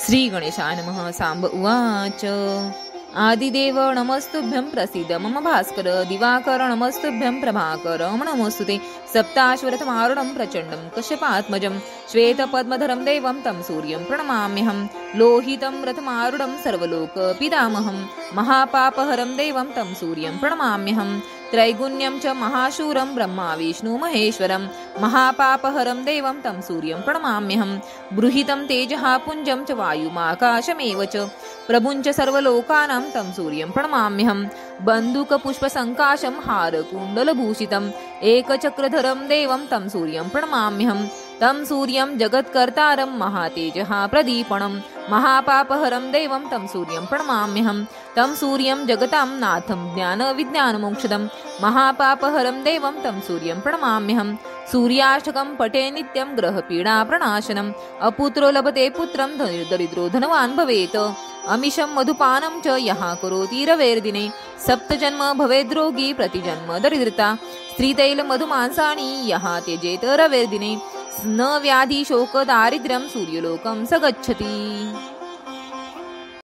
श्री गणेशाय नमः। सांब उवाच आदिदेव नमस्तुभ्यं प्रसीद मम भास्कर दिवाकर नमस्तुभ्यं प्रभाकर नमोस्तुते सप्ताश्वरथमारुणं प्रचण्डं कश्यपात्मजं श्वेतपद्मधरं देवं तं सूर्यं प्रणमाम्यहं लोहितं रथमारुणं सर्वलोकपितामहं महापापहरं देवं तं सूर्यं प्रणमाम्यहं त्रैगुण्यं च महाशूरं ब्रह्मा विष्णु महेश्वरं महापापहरं देवं तं सूर्यं प्रणमाम्यहं बृहितं तेजः पुञ्जं च वायुमाकाशमेव च प्रभुञ्च सर्वलोकानां तं सूर्यं प्रणमाम्यहं बन्धुकपुष्पसङ्काशं हारकुण्डलभूषितम् एकचक्रधरं देवं तं सूर्यं प्रणमाम्यहं तं सूर्यं जगत्कर्तारं महातेजः प्रदीपणं महापापहरं देवं तं सूर्यं प्रणमाम्यहं तं सूर्यं जगतां नाथं ज्ञानविज्ञानमोक्षदं महापापहरं देवं तं सूर्यं प्रणमाम्यहं सूर्याष्टकं पठे नित्यं ग्रहपीडाप्रणाशनम् अपुत्रो लभते पुत्रं दरिद्रो धनवान् भवेत् अमिषं मधुपानं च यः करोति रवेर्दिने सप्तजन्म भवेद्रोगी प्रतिजन्म दरिद्रता स्त्रीतैलमधुमांसानि यः त्यजेत रवेर्दिने न व्याधि शोक दारिद्र्यं सूर्यलोकं स गच्छति।